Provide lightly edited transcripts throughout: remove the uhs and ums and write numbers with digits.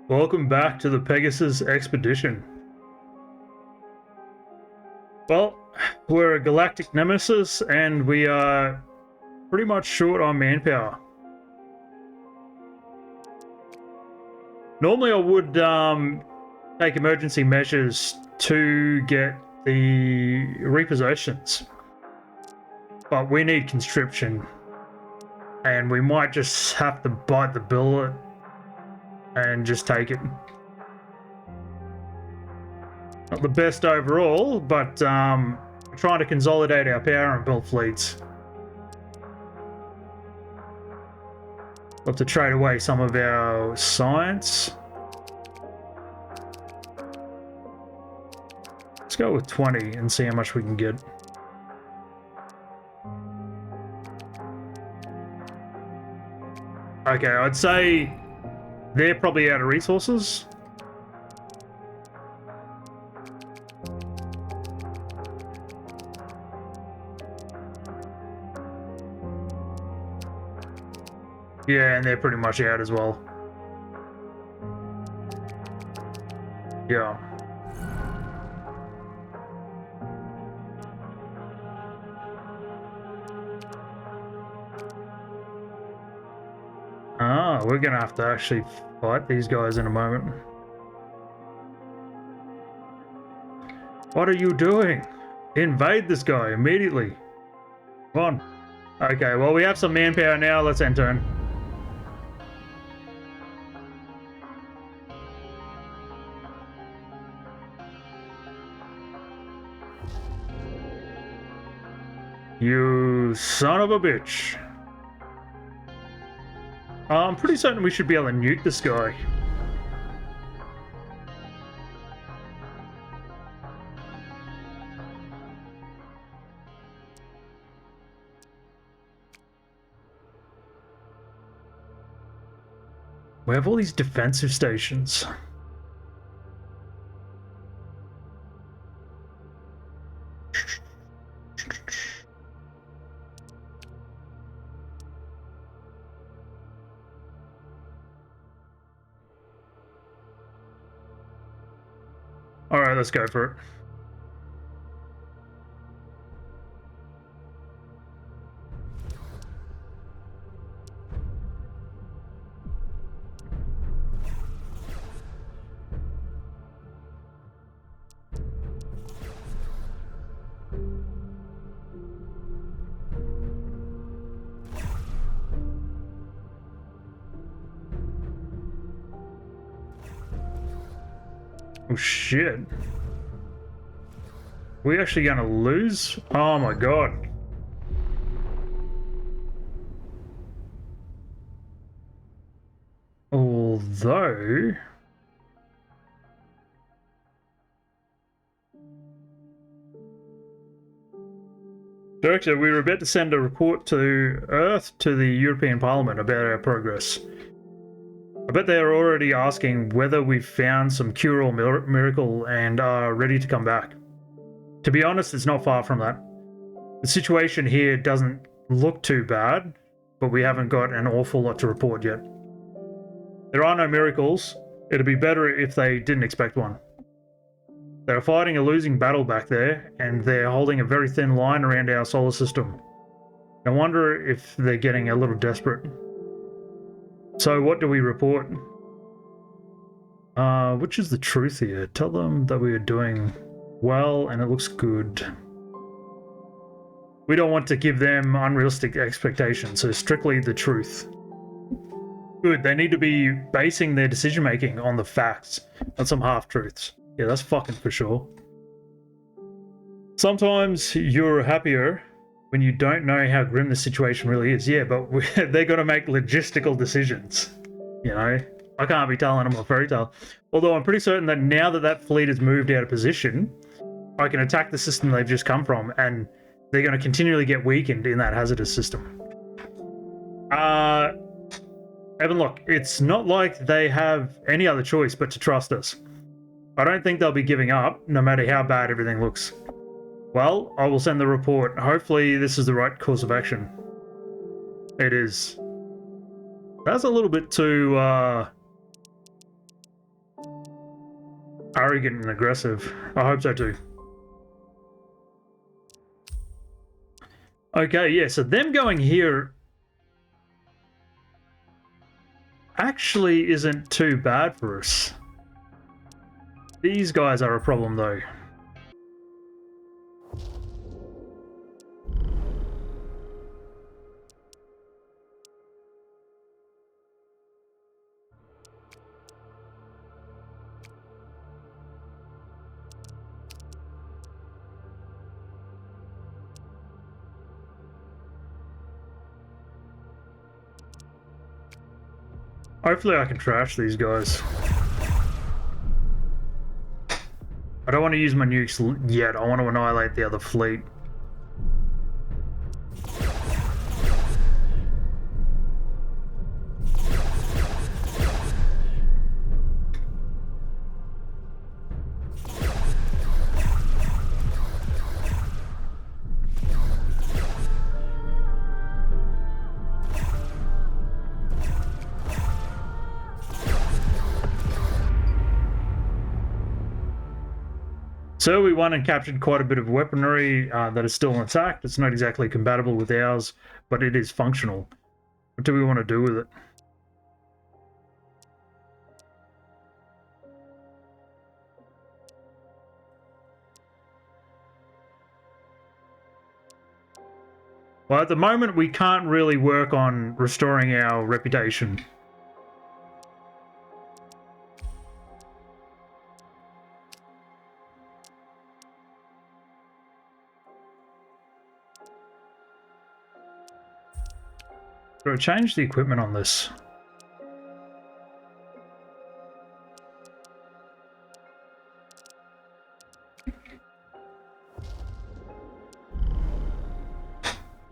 Welcome back to the Pegasus Expedition. Well, we're a galactic nemesis and we are pretty much short on manpower. Normally I would take emergency measures to get the repossessions, but we need conscription and we might just have to bite the bullet and just take it. Not the best overall, but we're trying to consolidate our power and build fleets. We'll have to trade away some of our science. Let's go with 20 and see how much we can get. Okay, I'd say they're probably out of resources. Yeah, and they're pretty much out as well. Yeah. We're gonna have to actually fight these guys in a moment. What are you doing? Invade this guy immediately. Come on. Okay, well, we have some manpower now. Let's end turn. You son of a bitch. I'm pretty certain we should be able to nuke this guy. We have all these defensive stations. All right, let's go for it. Oh shit. We actually gonna lose? Oh my god. Although... Director, we were about to send a report to Earth to the European Parliament about our progress. I bet they are already asking whether we've found some cure-all miracle and are ready to come back. To be honest, it's not far from that. The situation here doesn't look too bad, but we haven't got an awful lot to report yet. There are no miracles. It'd be better if they didn't expect one. They're fighting a losing battle back there, and they're holding a very thin line around our solar system. I wonder if they're getting a little desperate. So what do we report? Which is the truth here? Tell them that we are doing well and it looks good. We don't want to give them unrealistic expectations, so strictly the truth. Good, they need to be basing their decision making on the facts, not some half-truths. Yeah, that's fucking for sure. Sometimes you're happier when you don't know how grim the situation really is. Yeah, but they're going to make logistical decisions. You know, I can't be telling them a fairy tale. Although I'm pretty certain that now that that fleet has moved out of position, I can attack the system they've just come from, and they're going to continually get weakened in that hazardous system. Evan, look, it's not like they have any other choice but to trust us. I don't think they'll be giving up, no matter how bad everything looks. Well, I will send the report. Hopefully this is the right course of action. It is. That's a little bit too, arrogant and aggressive. I hope so too. Okay, yeah, so them going here actually isn't too bad for us. These guys are a problem though. Hopefully I can trash these guys. I don't want to use my nukes yet. I want to annihilate the other fleet. So we won and captured quite a bit of weaponry that is still intact. It's not exactly compatible with ours, but it is functional. What do we want to do with it? Well, at the moment, we can't really work on restoring our reputation. So change the equipment on this.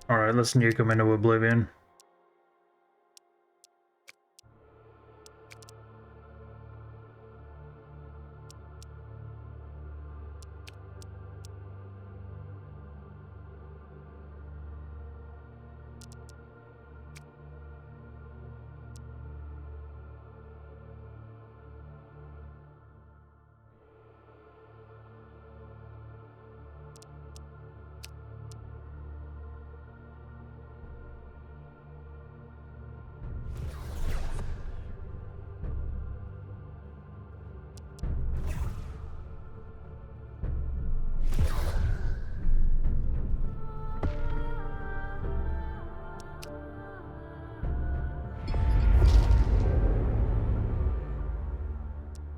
Alright, let's nuke them into oblivion.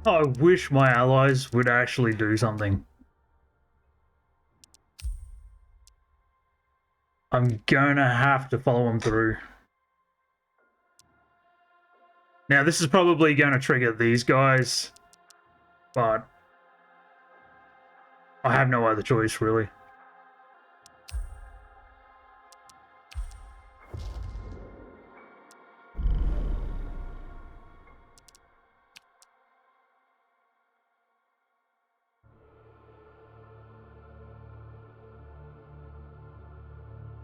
I wish my allies would actually do something. I'm gonna have to follow them through. Now, this is probably gonna trigger these guys, but I have no other choice, really.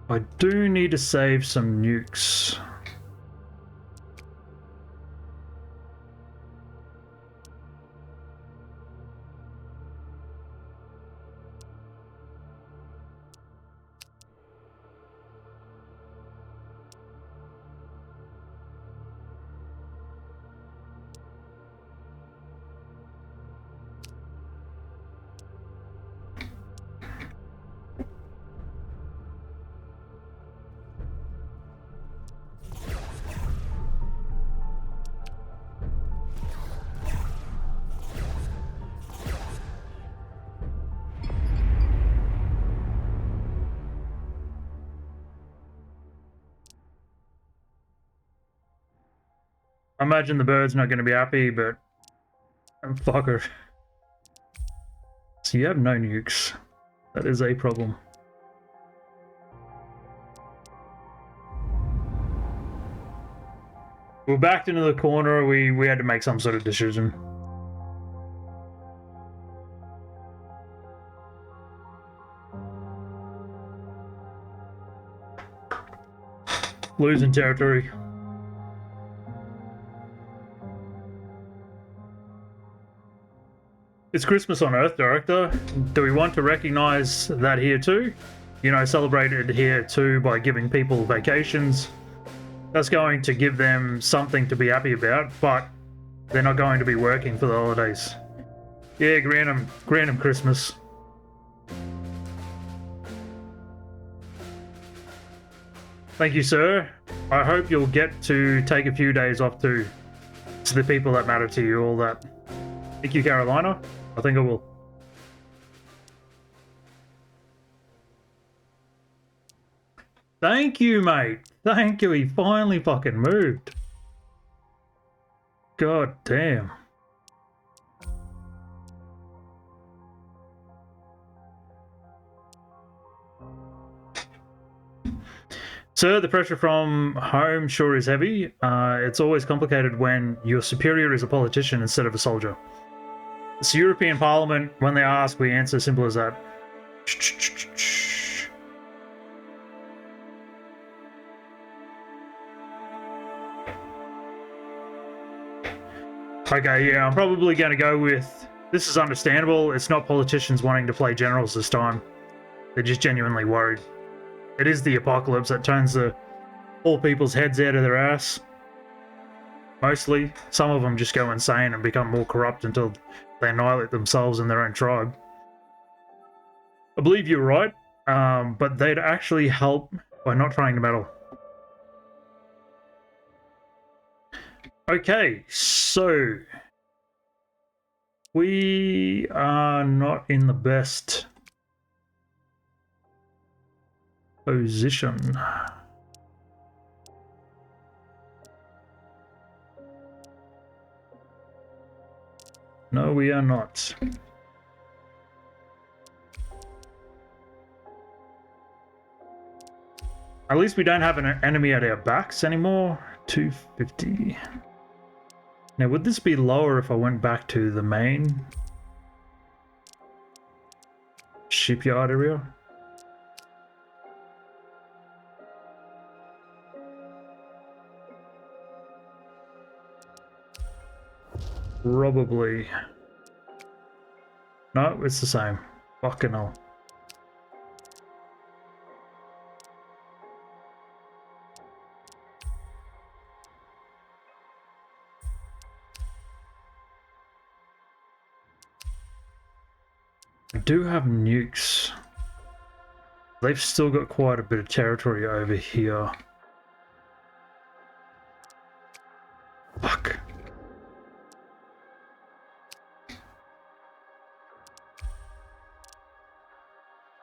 I do need to save some nukes. I imagine the bird's not going to be happy, but fucker. So you have no nukes. That is a problem. We're backed into the corner. We had to make some sort of decision. Losing territory. It's Christmas on Earth, Director. Do we want to recognize that here too? You know, celebrate it here too by giving people vacations. That's going to give them something to be happy about, but they're not going to be working for the holidays. Yeah, grant them Christmas. Thank you, sir. I hope you'll get to take a few days off too. To the people that matter to you, all that. Thank you, Carolina. I think I will. Thank you, mate. Thank you. He finally fucking moved. God damn. Sir, the pressure from home sure is heavy. It's always complicated when your superior is a politician instead of a soldier. It's the European Parliament. When they ask, we answer simple as that. Okay, yeah, I'm probably going to go with... This is understandable. It's not politicians wanting to play generals this time. They're just genuinely worried. It is the apocalypse that turns all people's heads out of their ass. Mostly. Some of them just go insane and become more corrupt until they annihilate themselves and their own tribe. I believe you're right, but they'd actually help by not trying to meddle. Okay, so... we are not in the best position. No, we are not. At least we don't have an enemy at our backs anymore. 250. Now, would this be lower if I went back to the main shipyard area? Probably. No, it's the same. Fucking hell. I do have nukes. They've still got quite a bit of territory over here. Fuck.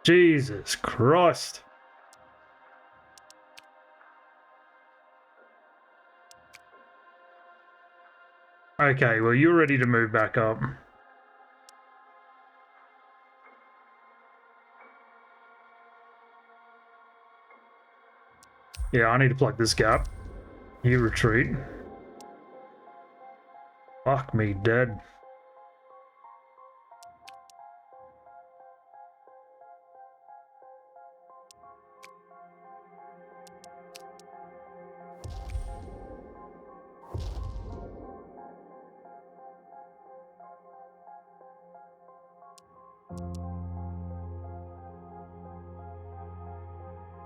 Jesus Christ. Okay, well, you're ready to move back up. Yeah, I need to plug this gap. You retreat. Fuck me dead.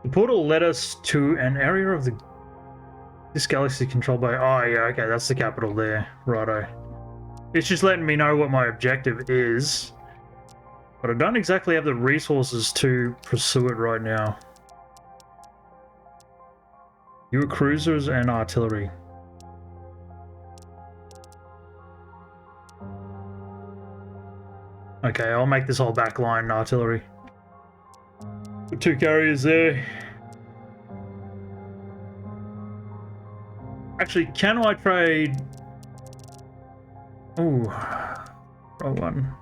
The portal led us to an area of this galaxy controlled by... Oh, yeah, okay, that's the capital there. Righto. It's just letting me know what my objective is. But I don't exactly have the resources to pursue it right now. You are cruisers and artillery. Okay, I'll make this whole back line artillery. Put 2 carriers there. Actually, can I trade... Ooh, wrong one.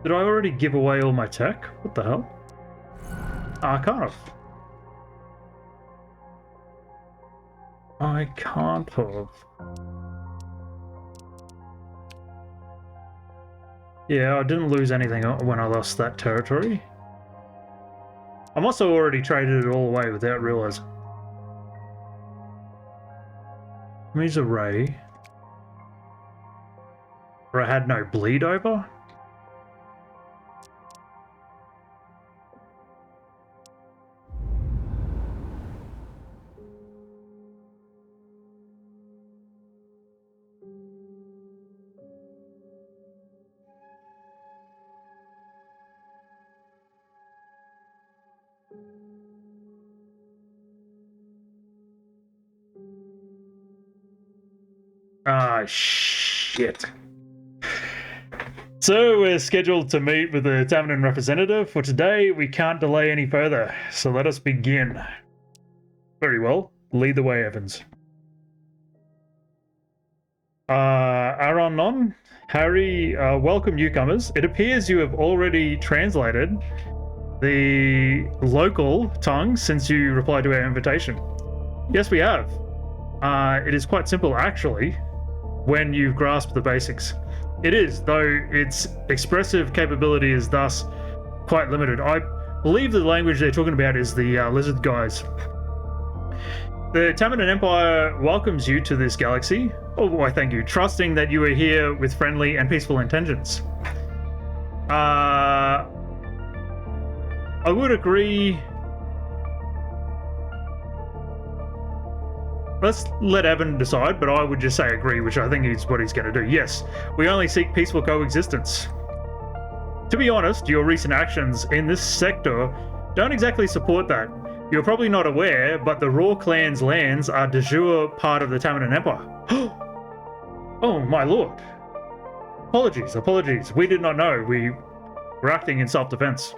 Did I already give away all my tech? What the hell? I can't have. I can't have. Yeah, I didn't lose anything when I lost that territory. I must have already traded it all away without realizing. Here's a ray. Or I had no bleed over? Ah, shit. So we're scheduled to meet with the Tamanan representative for today. We can't delay any further, so let us begin. Very well. Lead the way, Evans. Aaron Non, Harry, welcome newcomers. It appears you have already translated the local tongue since you replied to our invitation. Yes, we have. It is quite simple, actually, when you've grasped the basics. It is, though its expressive capability is thus quite limited. I believe the language they're talking about is the lizard guys. The Tamanan Empire welcomes you to this galaxy. Oh, why, thank you. Trusting that you are here with friendly and peaceful intentions. I would agree. Let's let Evan decide, but I would just say agree, which I think is what he's going to do. Yes, we only seek peaceful coexistence. To be honest, your recent actions in this sector don't exactly support that. You're probably not aware, but the Raw clan's lands are de jure part of the Tamanan Empire. Oh, my lord. Apologies. We did not know. We were acting in self-defense.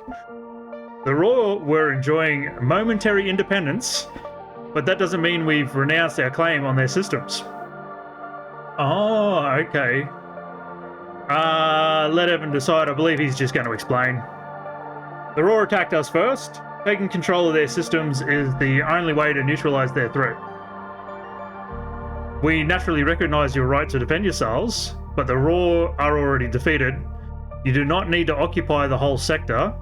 The Raw were enjoying momentary independence, but that doesn't mean we've renounced our claim on their systems. Oh, okay. Let Evan decide. I believe he's just going to explain. The Raw attacked us first. Taking control of their systems is the only way to neutralize their threat. We naturally recognize your right to defend yourselves, but the Raw are already defeated. You do not need to occupy the whole sector.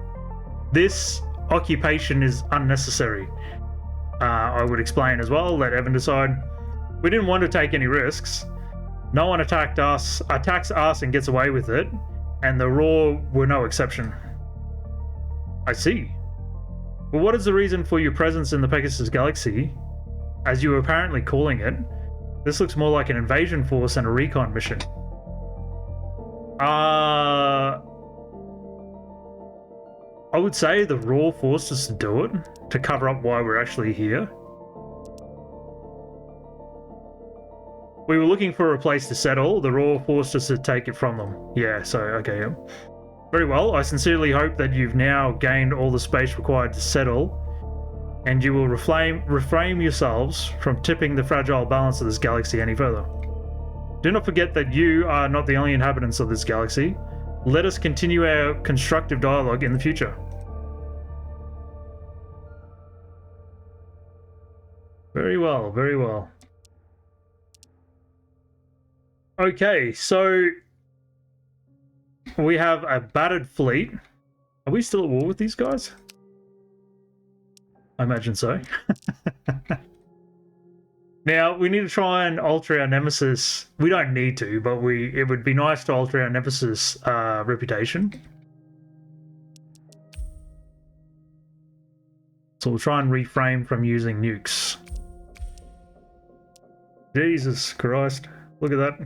This occupation is unnecessary. I would explain as well, let Evan decide. We didn't want to take any risks. No one attacks us and gets away with it, and the Raw were no exception. I see. Well, what is the reason for your presence in the Pegasus Galaxy, as you were apparently calling it? This looks more like an invasion force and a recon mission. I would say the Raw forced us to do it, to cover up why we're actually here. We were looking for a place to settle. The Raw forced us to take it from them. Yeah, so, okay, yeah. Very well. I sincerely hope that you've now gained all the space required to settle, and you will refrain yourselves from tipping the fragile balance of this galaxy any further. Do not forget that you are not the only inhabitants of this galaxy. Let us continue our constructive dialogue in the future. Very well, very well. Okay, so we have a battered fleet. Are we still at war with these guys? I imagine so. Now, we need to try and alter our nemesis. We don't need to, but it would be nice to alter our nemesis reputation. So we'll try and refrain from using nukes. Jesus Christ. Look at that.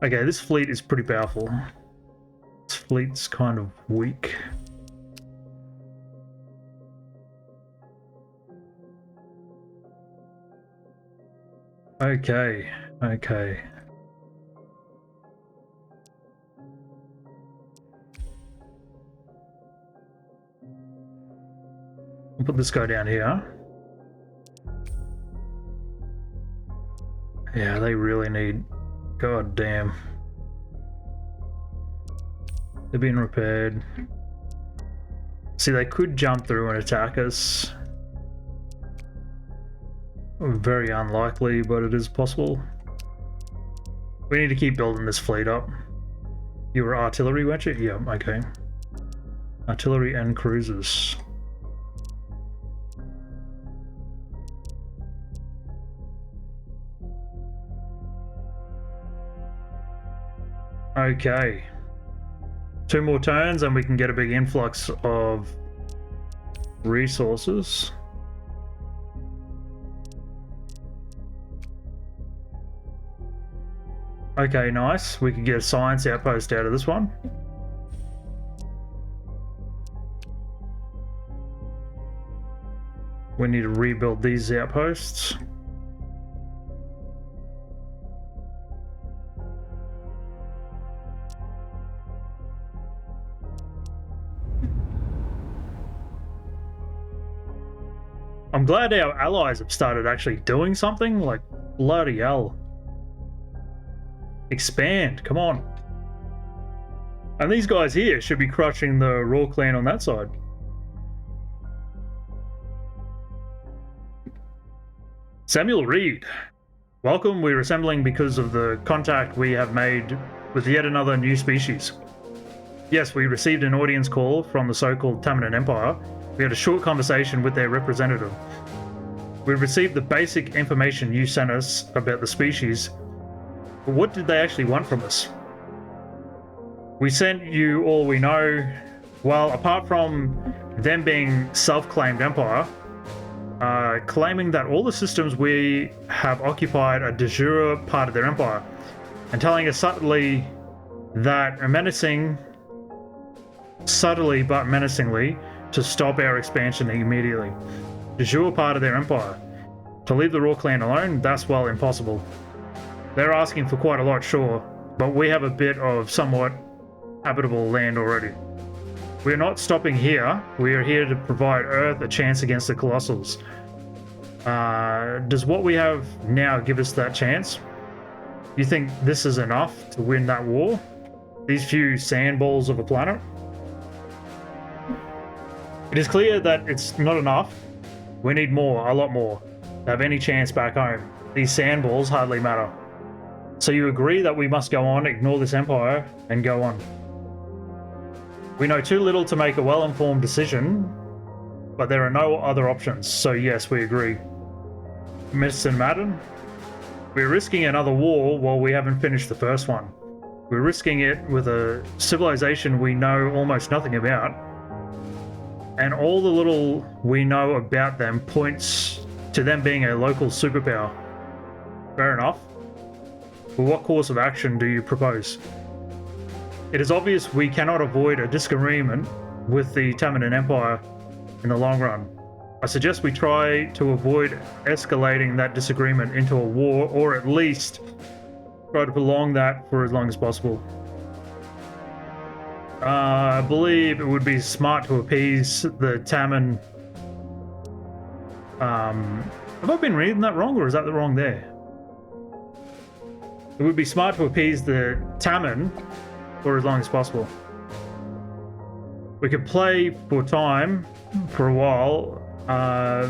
Okay, this fleet is pretty powerful. This fleet's kind of weak. Okay. I'll put this guy down here. Yeah, they really need... God damn. They're being repaired. See, they could jump through and attack us. Very unlikely, but it is possible. We need to keep building this fleet up. You were artillery, weren't you? Yeah, okay. Artillery and cruisers. Okay. 2 more turns and we can get a big influx of resources. Okay, nice. We could get a science outpost out of this one. We need to rebuild these outposts. I'm glad our allies have started actually doing something. Like, bloody hell. Expand, come on. And these guys here should be crushing the Raw clan on that side. Samuel Reed. Welcome, we're assembling because of the contact we have made with yet another new species. Yes, we received an audience call from the so-called Tamanan Empire. We had a short conversation with their representative. We received the basic information you sent us about the species. But what did they actually want from us? We sent you all we know. Well, apart from them being self-claimed empire, claiming that all the systems we have occupied are de jure part of their empire, and telling us subtly but menacingly, to stop our expansion immediately. De jure part of their empire. To leave the Raw clan alone, that's well impossible. They're asking for quite a lot, sure, but we have a bit of somewhat habitable land already. We're not stopping here. We are here to provide Earth a chance against the Colossals. Does what we have now give us that chance? You think this is enough to win that war? These few sandballs of a planet? It is clear that it's not enough. We need more, a lot more, to have any chance back home. These sandballs hardly matter. So you agree that we must go on, ignore this empire, and go on. We know too little to make a well-informed decision, but there are no other options, so yes, we agree. Mr. Madden, we're risking another war while we haven't finished the first one. We're risking it with a civilization we know almost nothing about, and all the little we know about them points to them being a local superpower. Fair enough. But what course of action do you propose? It is obvious we cannot avoid a disagreement with the Tamanan Empire in the long run. I suggest we try to avoid escalating that disagreement into a war, or at least try to prolong that for as long as possible. I believe it would be smart to appease the Taman. Have I been reading that wrong, or is that the wrong there? It would be smart to appease the Taman for as long as possible. We could play for time for a while,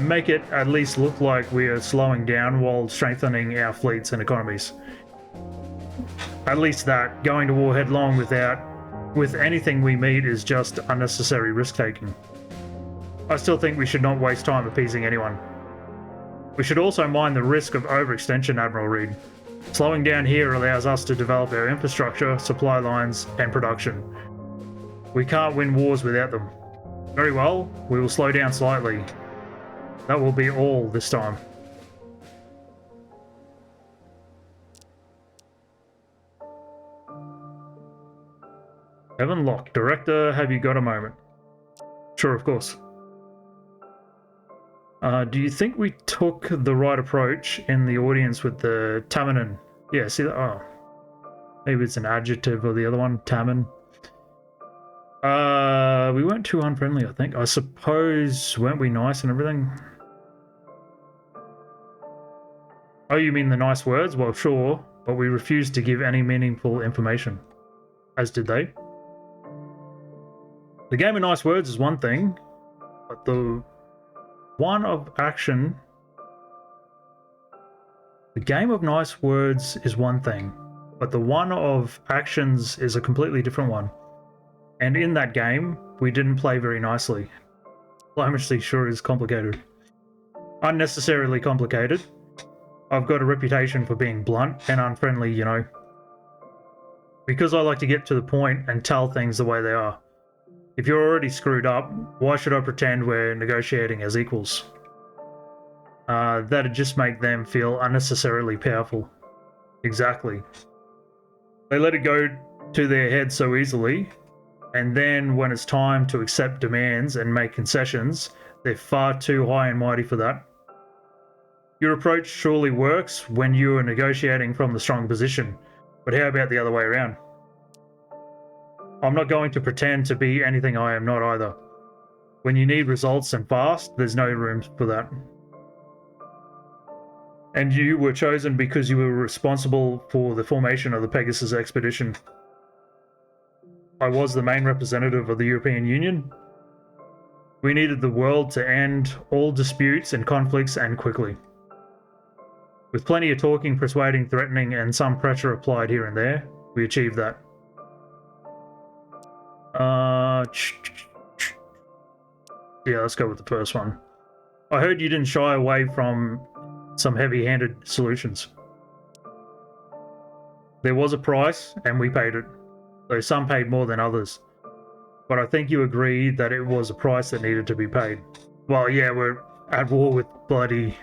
make it at least look like we are slowing down while strengthening our fleets and economies. At least that. Going to war headlong with anything we meet is just unnecessary risk-taking. I still think we should not waste time appeasing anyone. We should also mind the risk of overextension, Admiral Reed. Slowing down here allows us to develop our infrastructure, supply lines, and production. We can't win wars without them. Very well, we will slow down slightly. That will be all this time. Evan Locke, Director, have you got a moment? Sure, of course. Do you think we took the right approach in the audience with the Tamanan? Yeah, see that? Oh. Maybe it's an adjective or the other one, Taman. We weren't too unfriendly, I think. I suppose, weren't we nice and everything? Oh, you mean the nice words? Well, sure, but we refused to give any meaningful information. As did they. The game of nice words is one thing, but the one of action... The game of nice words is one thing, but the one of actions is a completely different one. And in that game, we didn't play very nicely. Diplomacy sure is complicated. Unnecessarily complicated. I've got a reputation for being blunt and unfriendly, you know. Because I like to get to the point and tell things the way they are. If you're already screwed up, why should I pretend we're negotiating as equals? That'd just make them feel unnecessarily powerful. Exactly. They let it go to their head so easily, and then when it's time to accept demands and make concessions, they're far too high and mighty for that. Your approach surely works when you are negotiating from the strong position, but how about the other way around? I'm not going to pretend to be anything I am not either. When you need results and fast, there's no room for that. And you were chosen because you were responsible for the formation of the Pegasus Expedition. I was the main representative of the European Union. We needed the world to end all disputes and conflicts, and quickly. With plenty of talking, persuading, threatening, and some pressure applied here and there, we achieved that. Yeah, let's go with the first one. I heard you didn't shy away from some heavy-handed solutions. There was a price, and we paid it, though some paid more than others. But I think you agree that it was a price that needed to be paid. Well, yeah, we're at war with bloody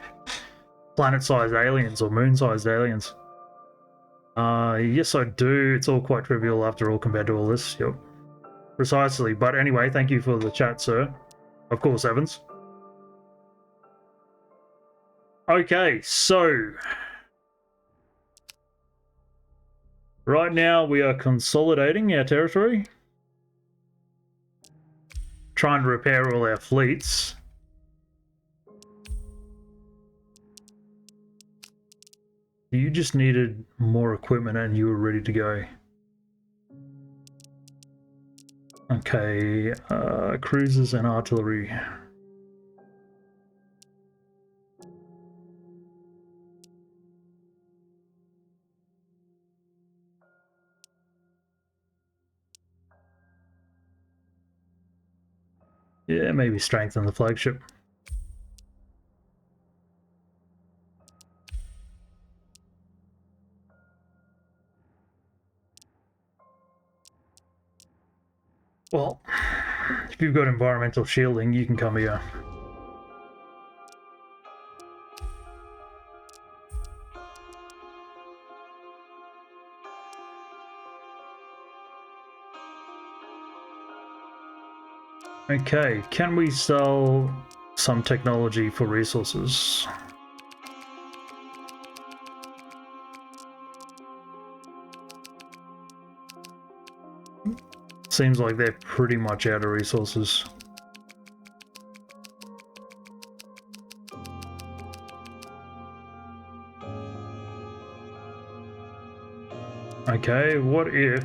planet-sized aliens or moon-sized aliens. Yes, I do. It's all quite trivial after all compared to all this. Yep. Precisely. But anyway, thank you for the chat, sir. Of course, Evans. Okay, so right now we are consolidating our territory, trying to repair all our fleets. You just needed more equipment and you were ready to go. Okay, cruisers and artillery. Yeah, maybe strengthen the flagship. Well, if you've got environmental shielding, you can come here. Okay, can we sell some technology for resources? Seems like they're pretty much out of resources. Okay, what if...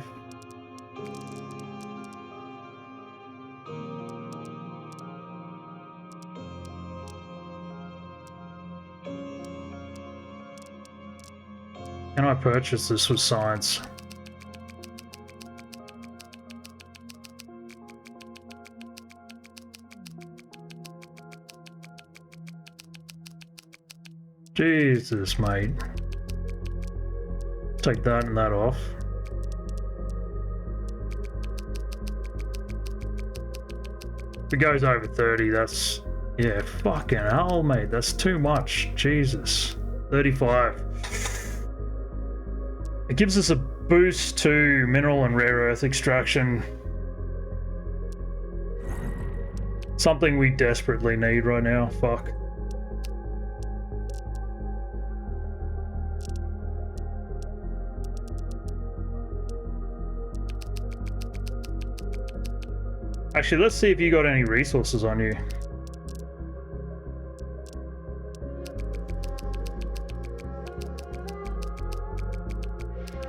Can I purchase this with science? Jesus, mate. Take that and that off. If it goes over 30, that's... Yeah, fucking hell, mate. That's too much. Jesus. 35. It gives us a boost to mineral and rare earth extraction. Something we desperately need right now. Fuck. Actually, let's see if you got any resources on you.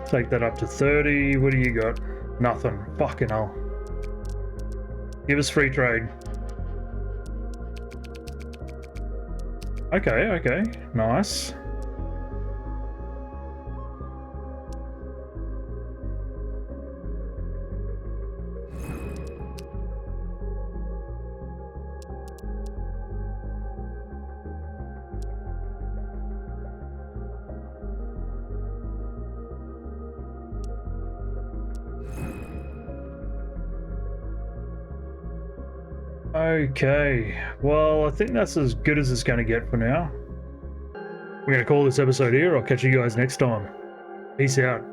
Take that up to 30. What do you got? Nothing. Fucking hell. Give us free trade. Okay, okay. Nice. Okay, well, I think that's as good as it's going to get for now. We're going to call this episode here. I'll catch you guys next time. Peace out.